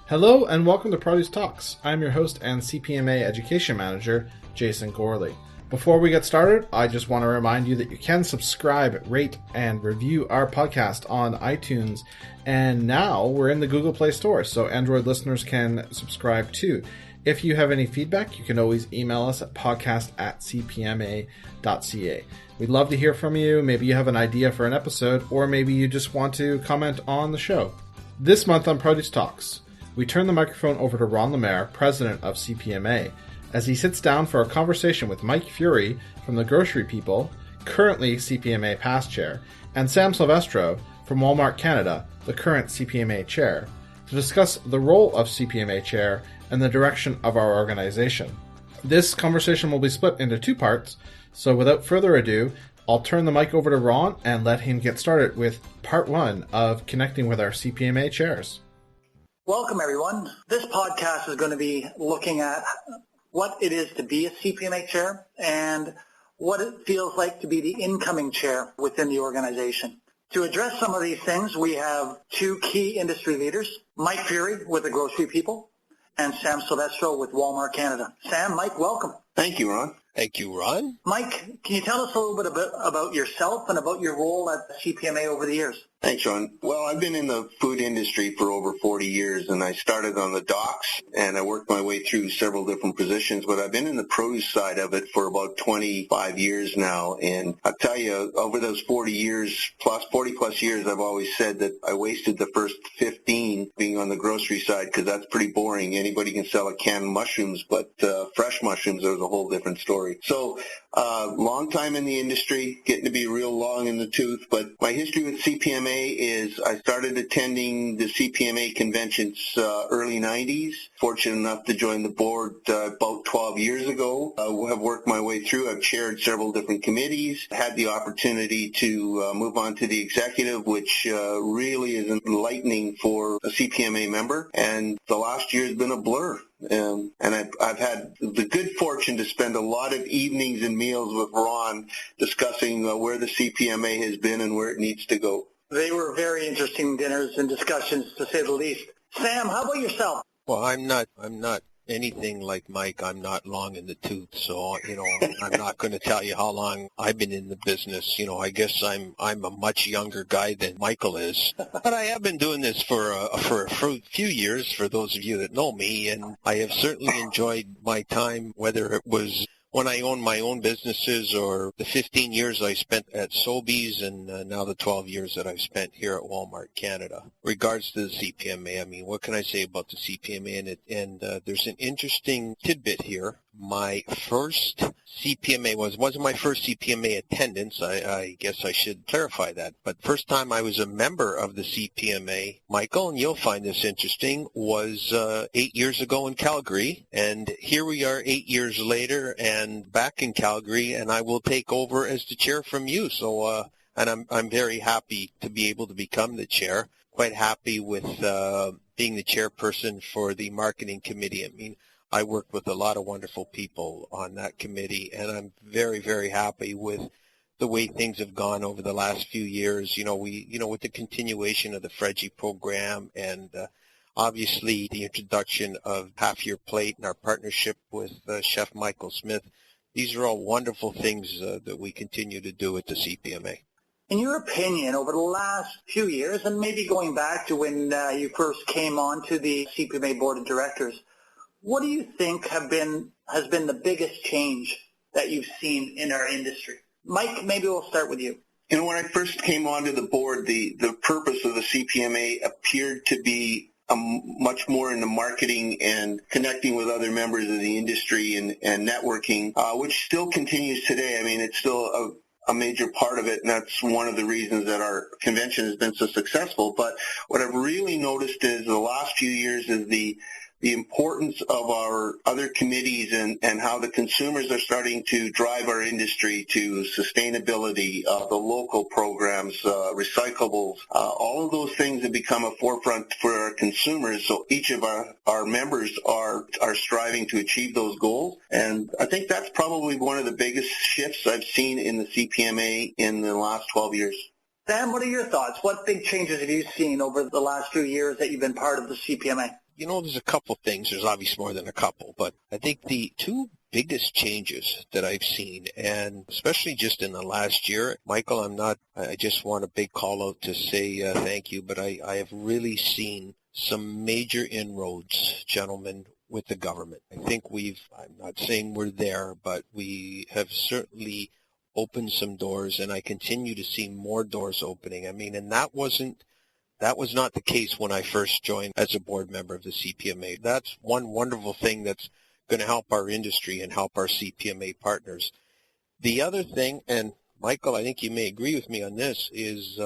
Hello and welcome to Produce Talks. I'm your host and CPMA Education Manager, Jason Gorley. Before we get started, I just want to remind you that you can subscribe, rate, and review our podcast on iTunes. And now we're in the Google Play Store, so Android listeners can subscribe too. If you have any feedback, you can always email us at podcast@cpma.ca. We'd love to hear from you. Maybe you have an idea for an episode, or maybe you just want to comment on the show. This month on Produce Talks, we turn the microphone over to Ron Lemaire, president of CPMA, as he sits down for a conversation with Mike Furi from the Grocery People, currently CPMA past chair, and Sam Silvestro from Walmart Canada, the current CPMA chair, to discuss the role of CPMA chair and the direction of our organization. This conversation will be split into two parts, so without further ado, I'll turn the mic over to Ron and let him get started with part one of connecting with our CPMA chairs. Welcome, everyone. This podcast is going to be looking at what it is to be a CPMA chair and what it feels like to be the incoming chair within the organization. To address some of these things, we have two key industry leaders, Mike Furi with the Grocery People and Sam Silvestro with Walmart Canada. Sam, Mike, welcome. Thank you, Ron. Thank you, Ron. Mike, can you tell us a little bit about yourself and about your role at CPMA over the years? Thanks, Ron. Well, I've been in the food industry for over 40 years, and I started on the docks, and I worked my way through several different positions, but I've been in the produce side of it for about 25 years now, and I'll tell you, over those 40 plus years, I've always said that I wasted the first 15 being on the grocery side, because that's pretty boring. Anybody can sell a can of mushrooms, but fresh mushrooms, there's a whole different story. So, long time in the industry, getting to be real long in the tooth, but my history with CPMA is I started attending the CPMA conventions early 90s. Fortunate enough to join the board about 12 years ago. I have worked my way through. I've chaired several different committees, had the opportunity to move on to the executive, which really is enlightening for a CPMA member, and the last year has been a blur. And I've had the good fortune to spend a lot of evenings and meals with Ron discussing where the CPMA has been and where it needs to go. They were very interesting dinners and discussions, to say the least. Sam, how about yourself? Well, I'm not anything like Mike. I'm not long in the tooth, so I'm not going to tell you how long I've been in the business. I guess I'm a much younger guy than Michael is, but I have been doing this for a few years. For those of you that know me, and I have certainly enjoyed my time, whether it was when I owned my own businesses or the 15 years I spent at Sobeys and now the 12 years that I've spent here at Walmart Canada. Regards to the CPMA, I mean, what can I say about the CPMA? And there's an interesting tidbit here. My first CPMA wasn't my first CPMA attendance. I guess I should clarify that. But first time I was a member of the CPMA, Michael, and you'll find this interesting, was 8 years ago in Calgary. And here we are 8 years later and back in Calgary, and I will take over as the chair from you. So, and I'm very happy to be able to become the chair. Quite happy with being the chairperson for the marketing committee. I mean, I worked with a lot of wonderful people on that committee, and I'm very, very happy with the way things have gone over the last few years. With the continuation of the Freggie program and obviously the introduction of Half Your Plate and our partnership with Chef Michael Smith. These are all wonderful things that we continue to do at the CPMA. In your opinion, over the last few years, and maybe going back to when you first came on to the CPMA Board of Directors, what do you think has been the biggest change that you've seen in our industry? Mike, maybe we'll start with you. When I first came onto the board, the purpose of the CPMA appeared to be much more in the marketing and connecting with other members of the industry and networking, which still continues today. I mean, it's still a major part of it, and that's one of the reasons that our convention has been so successful. But what I've really noticed is the last few years is the importance of our other committees and how the consumers are starting to drive our industry to sustainability, the local programs, recyclables, all of those things have become a forefront for our consumers. So each of our members are striving to achieve those goals. And I think that's probably one of the biggest shifts I've seen in the CPMA in the last 12 years. Sam, what are your thoughts? What big changes have you seen over the last few years that you've been part of the CPMA? there's a couple things. There's obviously more than a couple, but I think the two biggest changes that I've seen, and especially just in the last year, Michael, I just want a big call out to say thank you, but I have really seen some major inroads, gentlemen, with the government. I think I'm not saying we're there, but we have certainly opened some doors, and I continue to see more doors opening. I mean, and that was not the case when I first joined as a board member of the CPMA. That's one wonderful thing that's going to help our industry and help our CPMA partners. The other thing, and Michael, I think you may agree with me on this, is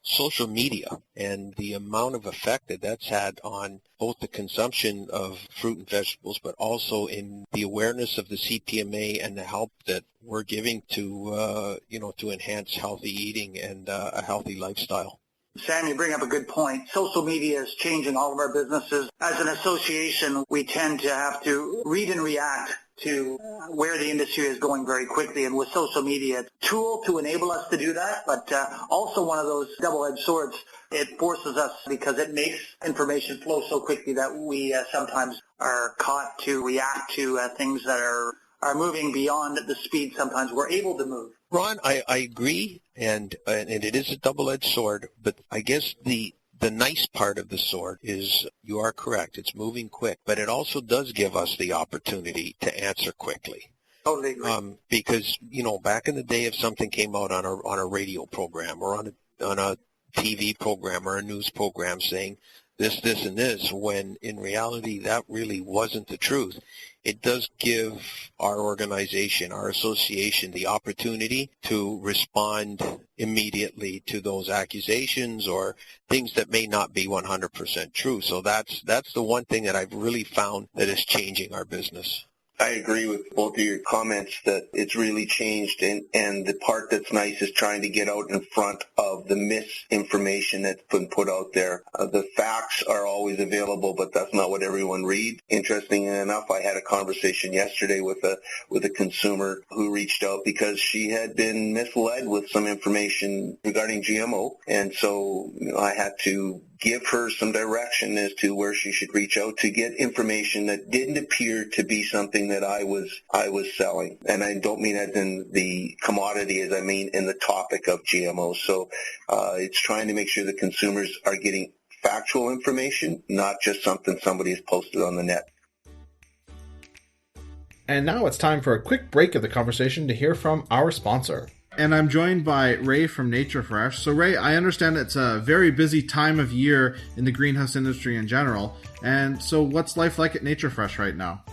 social media and the amount of effect that's had on both the consumption of fruit and vegetables, but also in the awareness of the CPMA and the help that we're giving to enhance healthy eating and a healthy lifestyle. Sam, you bring up a good point. Social media is changing all of our businesses. As an association, we tend to have to read and react to where the industry is going very quickly. And with social media, it's a tool to enable us to do that, but also one of those double-edged swords. It forces us because it makes information flow so quickly that we sometimes are caught to react to things that are moving beyond the speed sometimes we're able to move. Ron, I agree, and it is a double-edged sword, but I guess the nice part of the sword is you are correct. It's moving quick, but it also does give us the opportunity to answer quickly. Totally agree. Because, back in the day, if something came out on a radio program or on a TV program or a news program saying this, and this, when in reality that really wasn't the truth, it does give our organization, our association, the opportunity to respond immediately to those accusations or things that may not be 100% true. So that's the one thing that I've really found that is changing our business. I agree with both of your comments that it's really changed, and the part that's nice is trying to get out in front of the misinformation that's been put out there. The facts are always available, but that's not what everyone reads. Interestingly enough, I had a conversation yesterday with a consumer who reached out because she had been misled with some information regarding GMO, and so I had to give her some direction as to where she should reach out to get information that didn't appear to be something that I was selling. And I don't mean as in the commodity as I mean in the topic of GMOs. So it's trying to make sure the consumers are getting factual information, not just something somebody has posted on the net. And now it's time for a quick break of the conversation to hear from our sponsor. And I'm joined by Ray from Nature Fresh. So Ray, I understand it's a very busy time of year in the greenhouse industry in general. And so what's life like at Nature Fresh right now?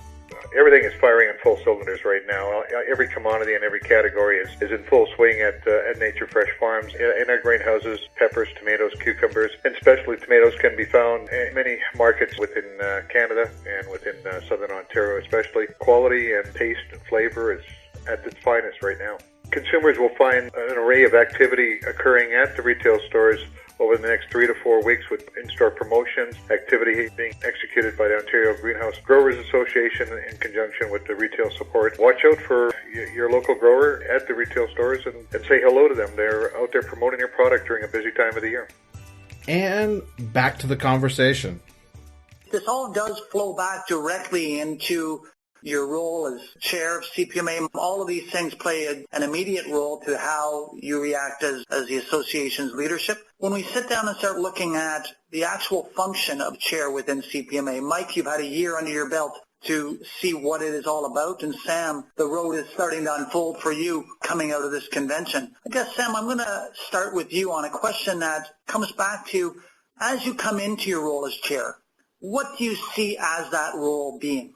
Everything is firing on full cylinders right now. Every commodity and every category is in full swing at Nature Fresh Farms. In our greenhouses, peppers, tomatoes, cucumbers, and especially tomatoes can be found in many markets within Canada and within Southern Ontario especially. Quality and taste and flavor is at its finest right now. Consumers will find an array of activity occurring at the retail stores over the next 3 to 4 weeks with in-store promotions, activity being executed by the Ontario Greenhouse Growers Association in conjunction with the retail support. Watch out for your local grower at the retail stores and say hello to them. They're out there promoting their product during a busy time of the year. And back to the conversation. This all does flow back directly into your role as chair of CPMA. All of these things play an immediate role to how you react as the association's leadership. When we sit down and start looking at the actual function of chair within CPMA, Mike, you've had a year under your belt to see what it is all about. And Sam, the road is starting to unfold for you coming out of this convention. I guess, Sam, I'm going to start with you on a question that comes back to, as you come into your role as chair, what do you see as that role being?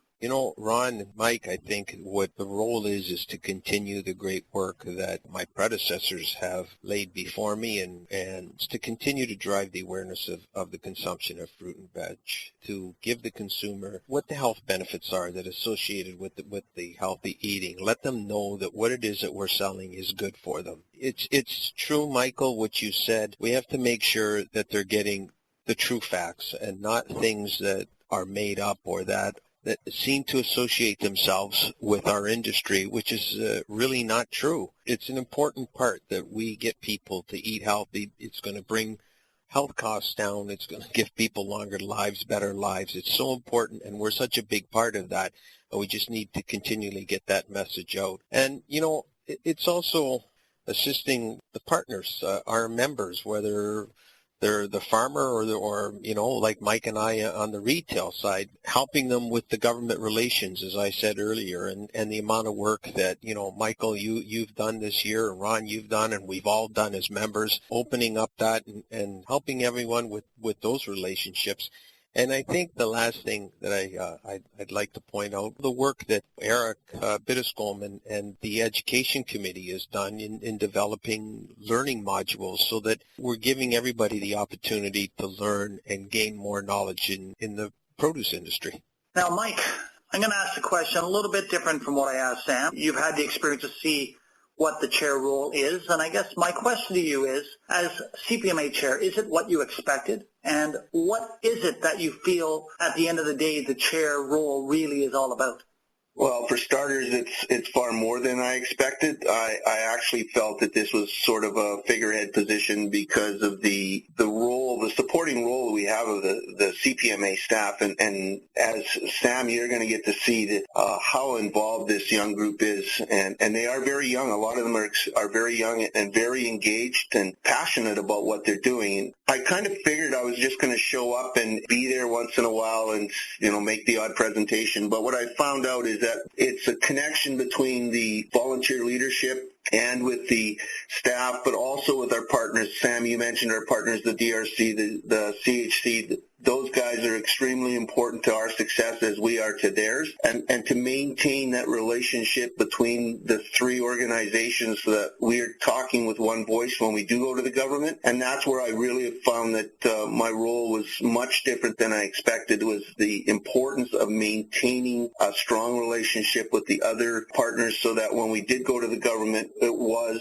Ron and Mike, I think what the role is to continue the great work that my predecessors have laid before me and to continue to drive the awareness of the consumption of fruit and veg, to give the consumer what the health benefits are that are associated with the healthy eating. Let them know that what it is that we're selling is good for them. It's true, Michael, what you said. We have to make sure that they're getting the true facts and not things that are made up or that seem to associate themselves with our industry, which is really not true. It's an important part that we get people to eat healthy. It's going to bring health costs down. It's going to give people longer lives, better lives. It's so important, and we're such a big part of that. We just need to continually get that message out. And, it's also assisting the partners, our members, whether they're the farmer or like Mike and I on the retail side, helping them with the government relations, as I said earlier, and the amount of work that, Michael, you've done this year, and Ron, you've done, and we've all done as members, opening up that and helping everyone with those relationships. And I think the last thing that I'd like to point out, the work that Eric Biddiscombe and the Education Committee has done in developing learning modules so that we're giving everybody the opportunity to learn and gain more knowledge in the produce industry. Now, Mike, I'm going to ask a question a little bit different from what I asked Sam. You've had the experience to see what the chair role is, and I guess my question to you is, as CPMA chair, is it what you expected? And what is it that you feel at the end of the day the chair role really is all about? Well, for starters, it's far more than I expected. I actually felt that this was sort of a figurehead position because of the role, the supporting role we have of the CPMA staff. And as Sam, you're going to get to see that, how involved this young group is. And they are very young. A lot of them are very young and very engaged and passionate about what they're doing. I kind of figured I was just going to show up and be there once in a while and, make the odd presentation. But what I found out is that it's a connection between the volunteer leadership and with the staff, but also with our partners. Sam, you mentioned our partners, the DRC, the CHC. Those guys are extremely important to our success as we are to theirs. And to maintain that relationship between the three organizations so that we are talking with one voice when we do go to the government. And that's where I really have found that my role was much different than I expected, was the importance of maintaining a strong relationship with the other partners so that when we did go to the government, it was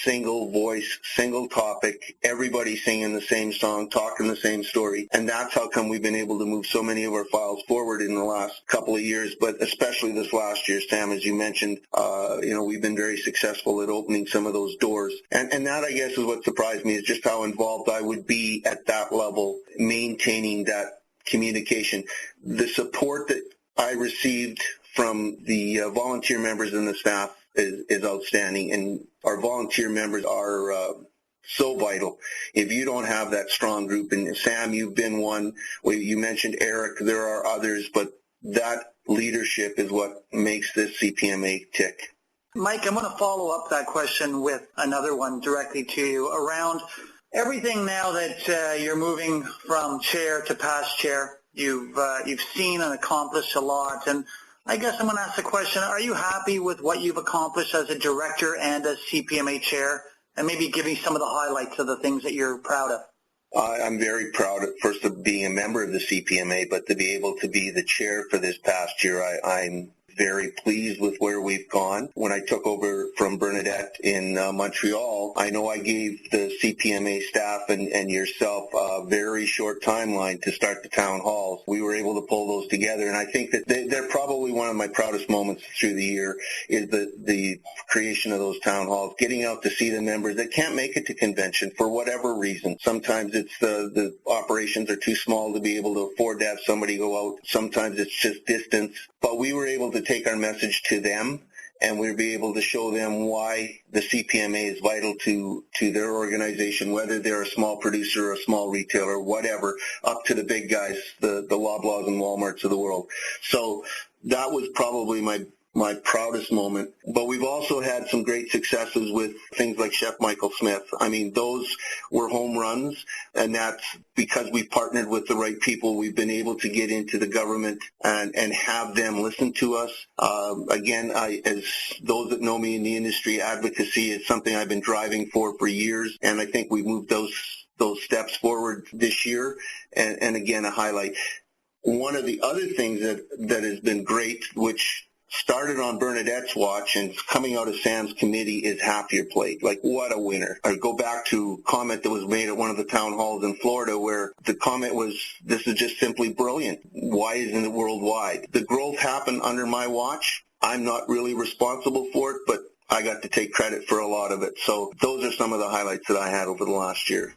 single voice, single topic, everybody singing the same song, talking the same story. And that's how come we've been able to move so many of our files forward in the last couple of years, but especially this last year, Sam, as you mentioned, we've been very successful at opening some of those doors. And that, I guess, is what surprised me, is just how involved I would be at that level, maintaining that communication. The support that I received from the volunteer members and the staff is outstanding, and our volunteer members are so vital. If you don't have that strong group, and Sam, you've been one, you mentioned Eric, there are others, but that leadership is what makes this CPMA tick. Mike, I'm going to follow up that question with another one directly to you around everything now that you're moving from chair to past chair. You've seen and accomplished a lot, and I guess I'm going to ask the question, are you happy with what you've accomplished as a director and as CPMA chair? And maybe give me some of the highlights of the things that you're proud of. I'm very proud, first, of being a member of the CPMA, but to be able to be the chair for this past year, I'm very pleased with where we've gone. When I took over from Bernadette in Montreal, I know I gave the CPMA staff and yourself a very short timeline to start the town halls. We were able to pull those together, and I think that they're probably one of my proudest moments through the year is the creation of those town halls, getting out to see the members that can't make it to convention for whatever reason. Sometimes it's the operations are too small to be able to afford to have somebody go out. Sometimes it's just distance. But we were able to take our message to them, and we'll be able to show them why the CPMA is vital to their organization, whether they're a small producer or a small retailer, whatever, up to the big guys, the Loblaws and Walmarts of the world. So that was probably my proudest moment. But we've also had some great successes with things like Chef Michael Smith. I mean, those were home runs, and that's because we partnered with the right people. We've been able to get into the government and have them listen to us. Again, as those that know me in the industry, advocacy is something I've been driving for years, and I think we moved those steps forward this year. And again, a highlight. One of the other things that has been great, which started on Bernadette's watch and coming out of Sam's committee, is Half Your Plate. Like, what a winner. I go back to a comment that was made at one of the town halls in Florida where the comment was, this is just simply brilliant. Why isn't it worldwide? The growth happened under my watch. I'm not really responsible for it, but I got to take credit for a lot of it. So those are some of the highlights that I had over the last year.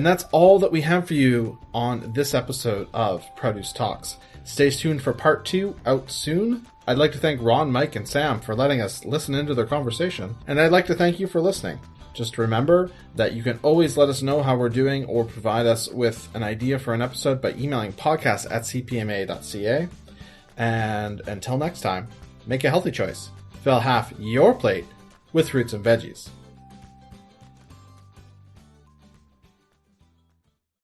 And that's all that we have for you on this episode of Produce Talks. Stay tuned for part 2, out soon. I'd like to thank Ron, Mike, and Sam for letting us listen into their conversation. And I'd like to thank you for listening. Just remember that you can always let us know how we're doing or provide us with an idea for an episode by emailing podcast@cpma.ca. And until next time, make a healthy choice. Fill half your plate with fruits and veggies.